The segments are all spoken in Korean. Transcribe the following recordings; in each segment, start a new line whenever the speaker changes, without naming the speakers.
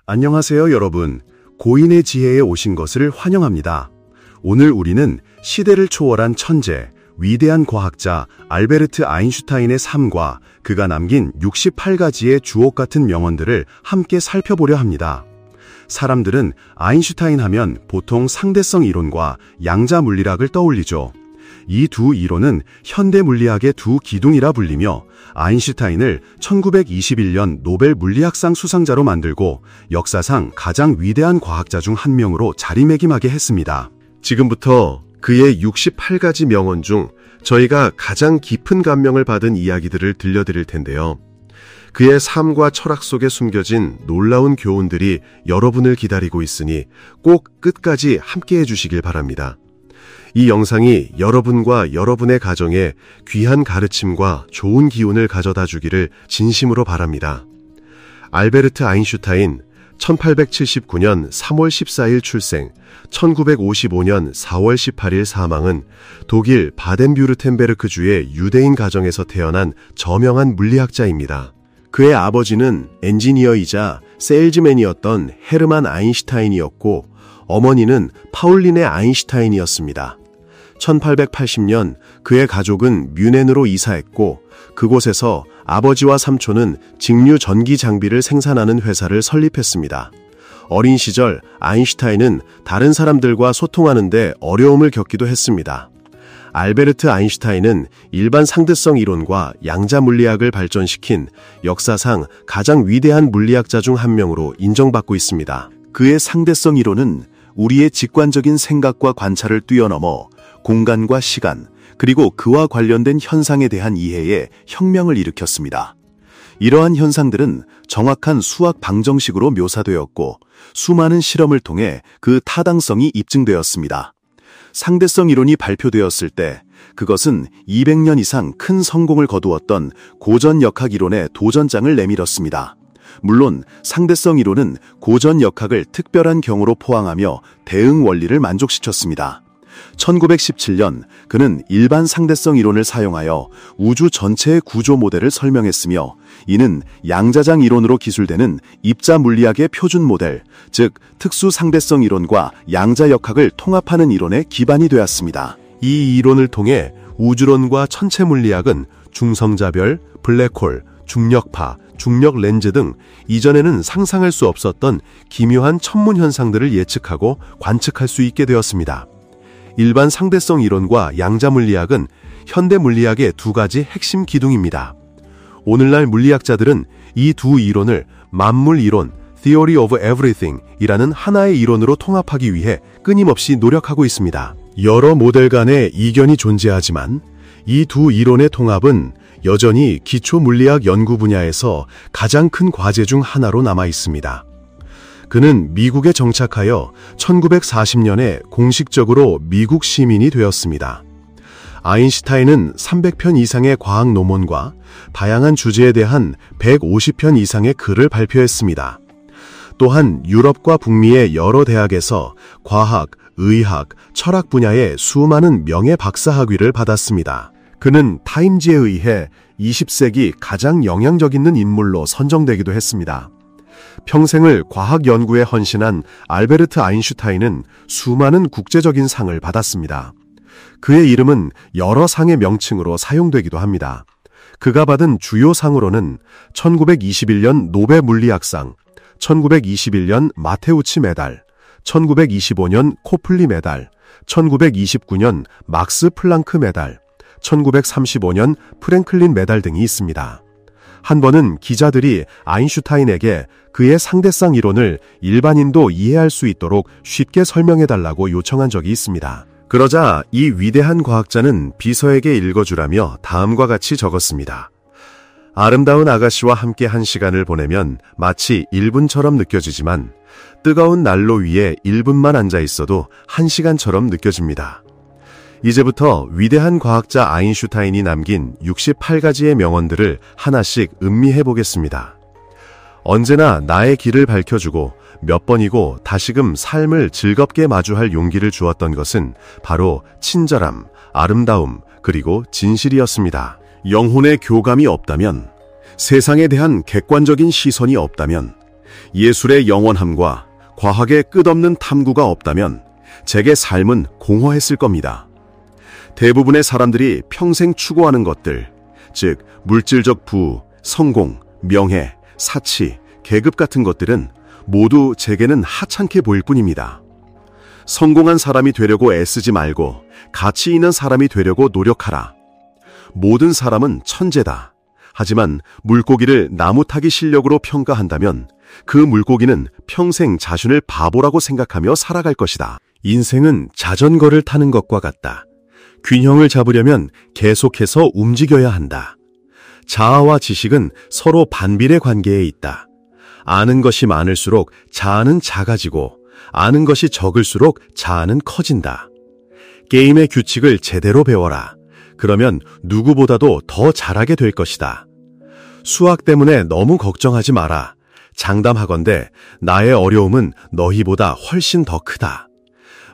안녕하세요, 여러분. 고인의 지혜에 오신 것을 환영합니다. 오늘 우리는 시대를 초월한 천재, 위대한 과학자 알베르트 아인슈타인의 삶과 그가 남긴 68가지의 주옥 같은 명언들을 함께 살펴보려 합니다. 사람들은 아인슈타인 하면 보통 상대성 이론과 양자 물리학을 떠올리죠. 이 두 이론은 현대 물리학의 두 기둥이라 불리며 아인슈타인을 1921년 노벨 물리학상 수상자로 만들고 역사상 가장 위대한 과학자 중 한 명으로 자리매김하게 했습니다. 지금부터 그의 68가지 명언 중 저희가 가장 깊은 감명을 받은 이야기들을 들려드릴 텐데요. 그의 삶과 철학 속에 숨겨진 놀라운 교훈들이 여러분을 기다리고 있으니 꼭 끝까지 함께 해주시길 바랍니다. 이 영상이 여러분과 여러분의 가정에 귀한 가르침과 좋은 기운을 가져다 주기를 진심으로 바랍니다. 알베르트 아인슈타인, 1879년 3월 14일 출생, 1955년 4월 18일 사망은 독일 바덴뷰르텐베르크주의 유대인 가정에서 태어난 저명한 물리학자입니다. 그의 아버지는 엔지니어이자 세일즈맨이었던 헤르만 아인슈타인이었고 어머니는 파울린네 아인슈타인이었습니다. 1880년 그의 가족은 뮌헨으로 이사했고 그곳에서 아버지와 삼촌은 직류 전기 장비를 생산하는 회사를 설립했습니다. 어린 시절 아인슈타인은 다른 사람들과 소통하는 데 어려움을 겪기도 했습니다. 알베르트 아인슈타인은 일반 상대성 이론과 양자 물리학을 발전시킨 역사상 가장 위대한 물리학자 중 한 명으로 인정받고 있습니다. 그의 상대성 이론은 우리의 직관적인 생각과 관찰을 뛰어넘어 공간과 시간, 그리고 그와 관련된 현상에 대한 이해에 혁명을 일으켰습니다. 이러한 현상들은 정확한 수학 방정식으로 묘사되었고 수많은 실험을 통해 그 타당성이 입증되었습니다. 상대성 이론이 발표되었을 때 그것은 200년 이상 큰 성공을 거두었던 고전 역학 이론의 도전장을 내밀었습니다. 물론 상대성 이론은 고전 역학을 특별한 경우로 포항하며 대응 원리를 만족시켰습니다. 1917년 그는 일반 상대성 이론을 사용하여 우주 전체의 구조 모델을 설명했으며 이는 양자장 이론으로 기술되는 입자 물리학의 표준 모델, 즉 특수 상대성 이론과 양자 역학을 통합하는 이론의 기반이 되었습니다. 이 이론을 통해 우주론과 천체 물리학은 중성자별, 블랙홀, 중력파, 중력 렌즈 등 이전에는 상상할 수 없었던 기묘한 천문 현상들을 예측하고 관측할 수 있게 되었습니다. 일반 상대성 이론과 양자 물리학은 현대 물리학의 두 가지 핵심 기둥입니다. 오늘날 물리학자들은 이 두 이론을 만물 이론, Theory of Everything 이라는 하나의 이론으로 통합하기 위해 끊임없이 노력하고 있습니다. 여러 모델 간의 이견이 존재하지만 이 두 이론의 통합은 여전히 기초 물리학 연구 분야에서 가장 큰 과제 중 하나로 남아 있습니다. 그는 미국에 정착하여 1940년에 공식적으로 미국 시민이 되었습니다. 아인슈타인은 300편 이상의 과학 논문과 다양한 주제에 대한 150편 이상의 글을 발표했습니다. 또한 유럽과 북미의 여러 대학에서 과학, 의학, 철학 분야의 수많은 명예 박사학위를 받았습니다. 그는 타임지에 의해 20세기 가장 영향력 있는 인물로 선정되기도 했습니다. 평생을 과학 연구에 헌신한 알베르트 아인슈타인은 수많은 국제적인 상을 받았습니다. 그의 이름은 여러 상의 명칭으로 사용되기도 합니다. 그가 받은 주요 상으로는 1921년 노벨 물리학상, 1921년 마테우치 메달, 1925년 코플리 메달, 1929년 막스 플랑크 메달, 1935년 프랭클린 메달 등이 있습니다. 한 번은 기자들이 아인슈타인에게 그의 상대성 이론을 일반인도 이해할 수 있도록 쉽게 설명해달라고 요청한 적이 있습니다. 그러자 이 위대한 과학자는 비서에게 읽어주라며 다음과 같이 적었습니다. 아름다운 아가씨와 함께 한 시간을 보내면 마치 1분처럼 느껴지지만 뜨거운 난로 위에 1분만 앉아 있어도 1시간처럼 느껴집니다. 이제부터 위대한 과학자 아인슈타인이 남긴 68가지의 명언들을 하나씩 음미해 보겠습니다. 언제나 나의 길을 밝혀주고 몇 번이고 다시금 삶을 즐겁게 마주할 용기를 주었던 것은 바로 친절함, 아름다움, 그리고 진실이었습니다. 영혼의 교감이 없다면, 세상에 대한 객관적인 시선이 없다면 예술의 영원함과 과학의 끝없는 탐구가 없다면 제게 삶은 공허했을 겁니다. 대부분의 사람들이 평생 추구하는 것들, 즉 물질적 부우, 성공, 명예, 사치, 계급 같은 것들은 모두 제게는 하찮게 보일 뿐입니다. 성공한 사람이 되려고 애쓰지 말고 가치 있는 사람이 되려고 노력하라. 모든 사람은 천재다. 하지만 물고기를 나무 타기 실력으로 평가한다면 그 물고기는 평생 자신을 바보라고 생각하며 살아갈 것이다. 인생은 자전거를 타는 것과 같다. 균형을 잡으려면 계속해서 움직여야 한다. 자아와 지식은 서로 반비례 관계에 있다. 아는 것이 많을수록 자아는 작아지고 아는 것이 적을수록 자아는 커진다. 게임의 규칙을 제대로 배워라. 그러면 누구보다도 더 잘하게 될 것이다. 수학 때문에 너무 걱정하지 마라. 장담하건대 나의 어려움은 너희보다 훨씬 더 크다.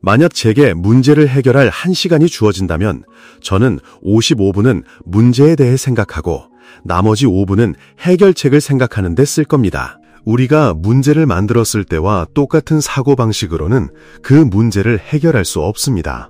만약 제게 문제를 해결할 1시간이 주어진다면 저는 55분은 문제에 대해 생각하고 나머지 5분은 해결책을 생각하는 데 쓸 겁니다. 우리가 문제를 만들었을 때와 똑같은 사고방식으로는 그 문제를 해결할 수 없습니다.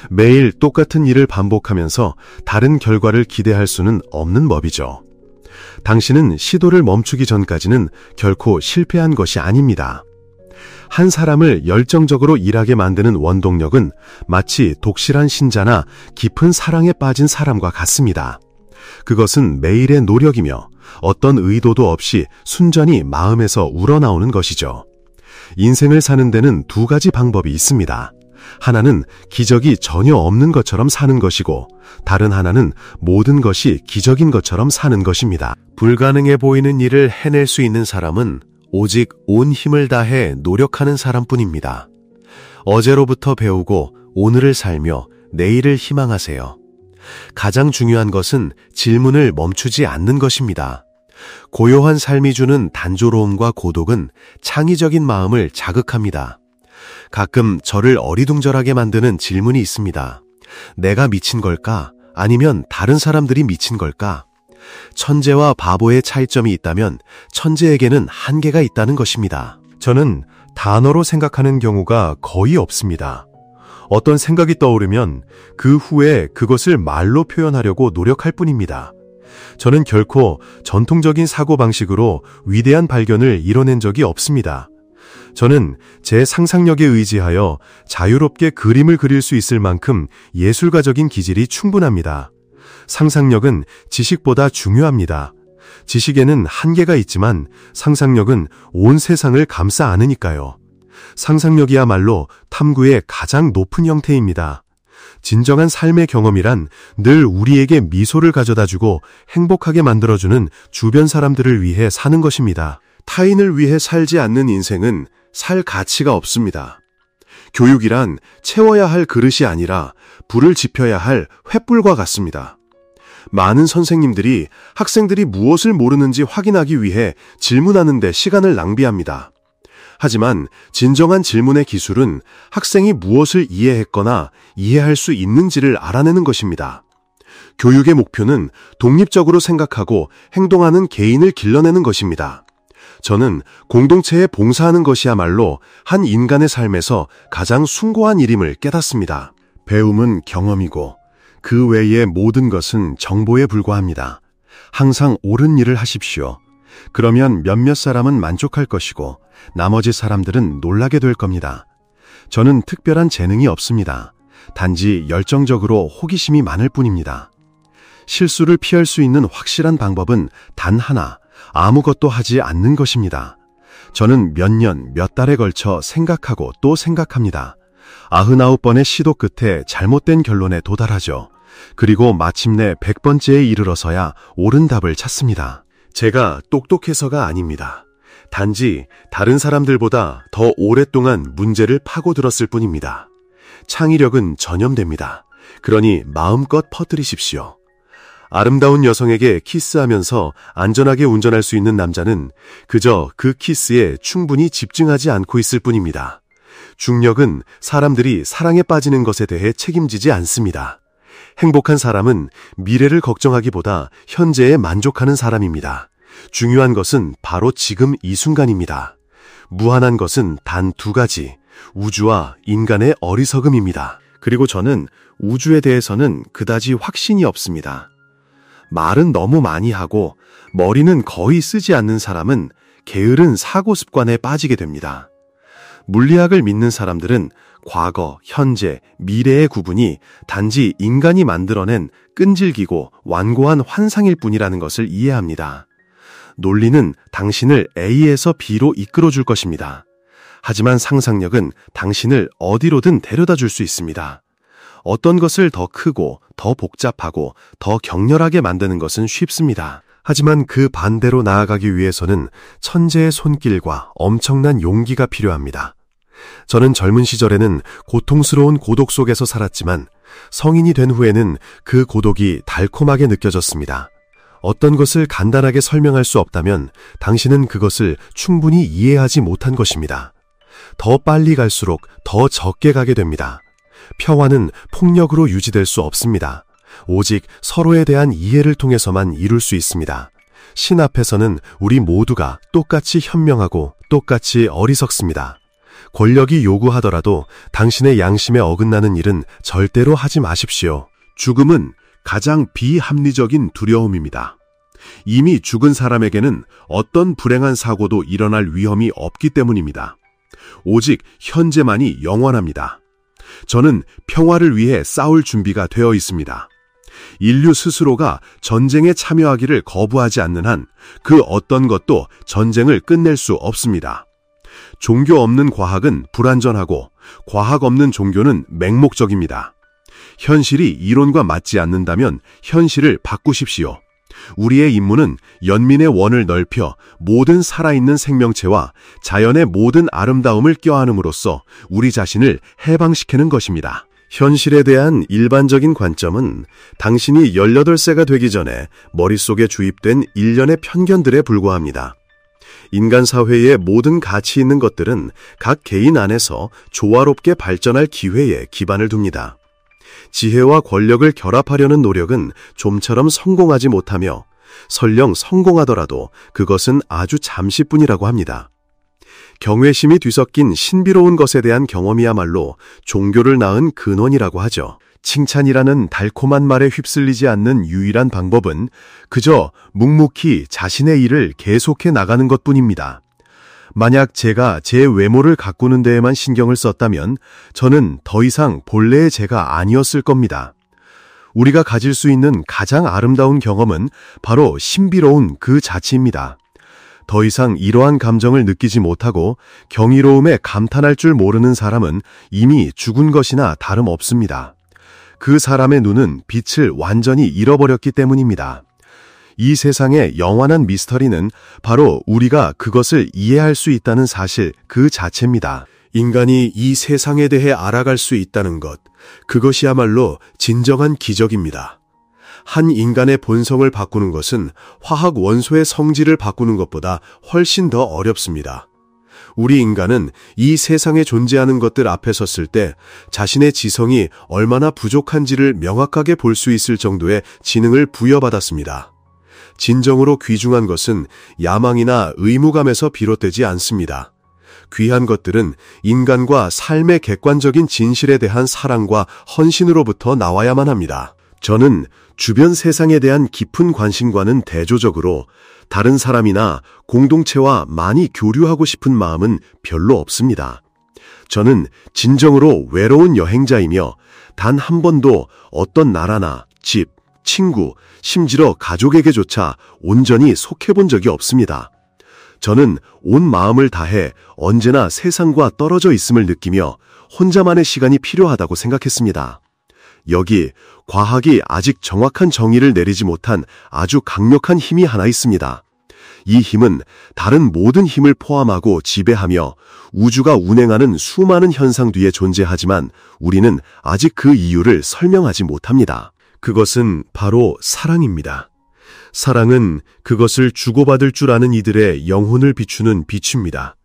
매일 똑같은 일을 반복하면서 다른 결과를 기대할 수는 없는 법이죠. 당신은 시도를 멈추기 전까지는 결코 실패한 것이 아닙니다. 한 사람을 열정적으로 일하게 만드는 원동력은 마치 독실한 신자나 깊은 사랑에 빠진 사람과 같습니다. 그것은 매일의 노력이며 어떤 의도도 없이 순전히 마음에서 우러나오는 것이죠. 인생을 사는 데는 2가지 방법이 있습니다. 하나는 기적이 전혀 없는 것처럼 사는 것이고 다른 하나는 모든 것이 기적인 것처럼 사는 것입니다. 불가능해 보이는 일을 해낼 수 있는 사람은 오직 온 힘을 다해 노력하는 사람뿐입니다. 어제로부터 배우고 오늘을 살며 내일을 희망하세요. 가장 중요한 것은 질문을 멈추지 않는 것입니다. 고요한 삶이 주는 단조로움과 고독은 창의적인 마음을 자극합니다. 가끔 저를 어리둥절하게 만드는 질문이 있습니다. 내가 미친 걸까? 아니면 다른 사람들이 미친 걸까? 천재와 바보의 차이점이 있다면 천재에게는 한계가 있다는 것입니다. 저는 단어로 생각하는 경우가 거의 없습니다. 어떤 생각이 떠오르면 그 후에 그것을 말로 표현하려고 노력할 뿐입니다. 저는 결코 전통적인 사고방식으로 위대한 발견을 이뤄낸 적이 없습니다. 저는 제 상상력에 의지하여 자유롭게 그림을 그릴 수 있을 만큼 예술가적인 기질이 충분합니다. 상상력은 지식보다 중요합니다. 지식에는 한계가 있지만 상상력은 온 세상을 감싸 안으니까요. 상상력이야말로 탐구의 가장 높은 형태입니다. 진정한 삶의 경험이란 늘 우리에게 미소를 가져다주고 행복하게 만들어주는 주변 사람들을 위해 사는 것입니다. 타인을 위해 살지 않는 인생은 살 가치가 없습니다. 교육이란 채워야 할 그릇이 아니라 불을 지펴야 할 횃불과 같습니다. 많은 선생님들이 학생들이 무엇을 모르는지 확인하기 위해 질문하는 데 시간을 낭비합니다. 하지만 진정한 질문의 기술은 학생이 무엇을 이해했거나 이해할 수 있는지를 알아내는 것입니다. 교육의 목표는 독립적으로 생각하고 행동하는 개인을 길러내는 것입니다. 저는 공동체에 봉사하는 것이야말로 한 인간의 삶에서 가장 숭고한 일임을 깨닫습니다. 배움은 경험이고 그 외의 모든 것은 정보에 불과합니다. 항상 옳은 일을 하십시오. 그러면 몇몇 사람은 만족할 것이고 나머지 사람들은 놀라게 될 겁니다. 저는 특별한 재능이 없습니다. 단지 열정적으로 호기심이 많을 뿐입니다. 실수를 피할 수 있는 확실한 방법은 단 하나, 아무것도 하지 않는 것입니다. 저는 몇 년, 몇 달에 걸쳐 생각하고 또 생각합니다. 99번의 시도 끝에 잘못된 결론에 도달하죠. 그리고 마침내 100번째에 이르러서야 옳은 답을 찾습니다. 제가 똑똑해서가 아닙니다. 단지 다른 사람들보다 더 오랫동안 문제를 파고들었을 뿐입니다. 창의력은 전염됩니다. 그러니 마음껏 퍼뜨리십시오. 아름다운 여성에게 키스하면서 안전하게 운전할 수 있는 남자는 그저 그 키스에 충분히 집중하지 않고 있을 뿐입니다. 중력은 사람들이 사랑에 빠지는 것에 대해 책임지지 않습니다. 행복한 사람은 미래를 걱정하기보다 현재에 만족하는 사람입니다. 중요한 것은 바로 지금 이 순간입니다. 무한한 것은 단 두 가지, 우주와 인간의 어리석음입니다. 그리고 저는 우주에 대해서는 그다지 확신이 없습니다. 말은 너무 많이 하고 머리는 거의 쓰지 않는 사람은 게으른 사고 습관에 빠지게 됩니다. 물리학을 믿는 사람들은 과거, 현재, 미래의 구분이 단지 인간이 만들어낸 끈질기고 완고한 환상일 뿐이라는 것을 이해합니다. 논리는 당신을 A에서 B로 이끌어줄 것입니다. 하지만 상상력은 당신을 어디로든 데려다 줄 수 있습니다. 어떤 것을 더 크고, 더 복잡하고, 더 격렬하게 만드는 것은 쉽습니다. 하지만 그 반대로 나아가기 위해서는 천재의 손길과 엄청난 용기가 필요합니다. 저는 젊은 시절에는 고통스러운 고독 속에서 살았지만 성인이 된 후에는 그 고독이 달콤하게 느껴졌습니다. 어떤 것을 간단하게 설명할 수 없다면 당신은 그것을 충분히 이해하지 못한 것입니다. 더 빨리 갈수록 더 적게 가게 됩니다. 평화는 폭력으로 유지될 수 없습니다. 오직 서로에 대한 이해를 통해서만 이룰 수 있습니다. 신 앞에서는 우리 모두가 똑같이 현명하고 똑같이 어리석습니다. 권력이 요구하더라도 당신의 양심에 어긋나는 일은 절대로 하지 마십시오. 죽음은 가장 비합리적인 두려움입니다. 이미 죽은 사람에게는 어떤 불행한 사고도 일어날 위험이 없기 때문입니다. 오직 현재만이 영원합니다. 저는 평화를 위해 싸울 준비가 되어 있습니다. 인류 스스로가 전쟁에 참여하기를 거부하지 않는 한 그 어떤 것도 전쟁을 끝낼 수 없습니다. 종교 없는 과학은 불완전하고 과학 없는 종교는 맹목적입니다. 현실이 이론과 맞지 않는다면 현실을 바꾸십시오. 우리의 임무는 연민의 원을 넓혀 모든 살아있는 생명체와 자연의 모든 아름다움을 껴안음으로써 우리 자신을 해방시키는 것입니다. 현실에 대한 일반적인 관점은 당신이 18세가 되기 전에 머릿속에 주입된 일련의 편견들에 불과합니다. 인간 사회의 모든 가치 있는 것들은 각 개인 안에서 조화롭게 발전할 기회에 기반을 둡니다. 지혜와 권력을 결합하려는 노력은 좀처럼 성공하지 못하며 설령 성공하더라도 그것은 아주 잠시뿐이라고 합니다. 경외심이 뒤섞인 신비로운 것에 대한 경험이야말로 종교를 낳은 근원이라고 하죠. 칭찬이라는 달콤한 말에 휩쓸리지 않는 유일한 방법은 그저 묵묵히 자신의 일을 계속해 나가는 것뿐입니다. 만약 제가 제 외모를 가꾸는 데에만 신경을 썼다면 저는 더 이상 본래의 제가 아니었을 겁니다. 우리가 가질 수 있는 가장 아름다운 경험은 바로 신비로운 그 자체입니다. 더 이상 이러한 감정을 느끼지 못하고 경이로움에 감탄할 줄 모르는 사람은 이미 죽은 것이나 다름없습니다. 그 사람의 눈은 빛을 완전히 잃어버렸기 때문입니다. 이 세상의 영원한 미스터리는 바로 우리가 그것을 이해할 수 있다는 사실 그 자체입니다. 인간이 이 세상에 대해 알아갈 수 있다는 것, 그것이야말로 진정한 기적입니다. 한 인간의 본성을 바꾸는 것은 화학 원소의 성질을 바꾸는 것보다 훨씬 더 어렵습니다. 우리 인간은 이 세상에 존재하는 것들 앞에 섰을 때 자신의 지성이 얼마나 부족한지를 명확하게 볼 수 있을 정도의 지능을 부여받았습니다. 진정으로 귀중한 것은 야망이나 의무감에서 비롯되지 않습니다. 귀한 것들은 인간과 삶의 객관적인 진실에 대한 사랑과 헌신으로부터 나와야만 합니다. 저는 주변 세상에 대한 깊은 관심과는 대조적으로 다른 사람이나 공동체와 많이 교류하고 싶은 마음은 별로 없습니다. 저는 진정으로 외로운 여행자이며 단 한 번도 어떤 나라나 집, 친구, 심지어 가족에게조차 온전히 속해본 적이 없습니다. 저는 온 마음을 다해 언제나 세상과 떨어져 있음을 느끼며 혼자만의 시간이 필요하다고 생각했습니다. 여기 과학이 아직 정확한 정의를 내리지 못한 아주 강력한 힘이 하나 있습니다. 이 힘은 다른 모든 힘을 포함하고 지배하며 우주가 운행하는 수많은 현상 뒤에 존재하지만 우리는 아직 그 이유를 설명하지 못합니다. 그것은 바로 사랑입니다. 사랑은 그것을 주고받을 줄 아는 이들의 영혼을 비추는 빛입니다.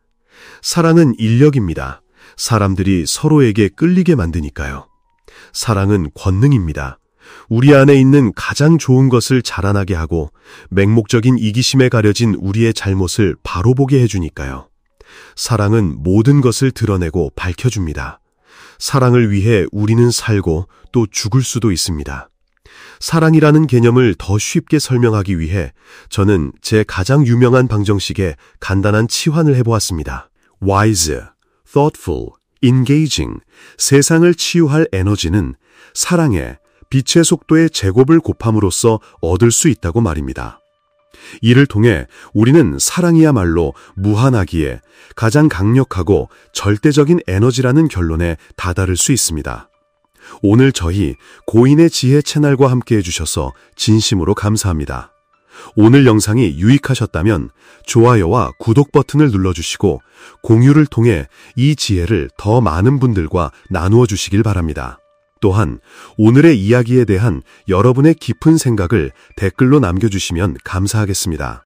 사랑은 인력입니다. 사람들이 서로에게 끌리게 만드니까요. 사랑은 권능입니다. 우리 안에 있는 가장 좋은 것을 자라나게 하고 맹목적인 이기심에 가려진 우리의 잘못을 바로 보게 해주니까요. 사랑은 모든 것을 드러내고 밝혀줍니다. 사랑을 위해 우리는 살고 또 죽을 수도 있습니다. 사랑이라는 개념을 더 쉽게 설명하기 위해 저는 제 가장 유명한 방정식에 간단한 치환을 해보았습니다. wise, thoughtful, engaging, 세상을 치유할 에너지는 사랑에 빛의 속도의 제곱을 곱함으로써 얻을 수 있다고 말입니다. 이를 통해 우리는 사랑이야말로 무한하기에 가장 강력하고 절대적인 에너지라는 결론에 다다를 수 있습니다. 오늘 저희 고인의 지혜 채널과 함께 해주셔서 진심으로 감사합니다. 오늘 영상이 유익하셨다면 좋아요와 구독 버튼을 눌러주시고 공유를 통해 이 지혜를 더 많은 분들과 나누어 주시길 바랍니다. 또한 오늘의 이야기에 대한 여러분의 깊은 생각을 댓글로 남겨주시면 감사하겠습니다.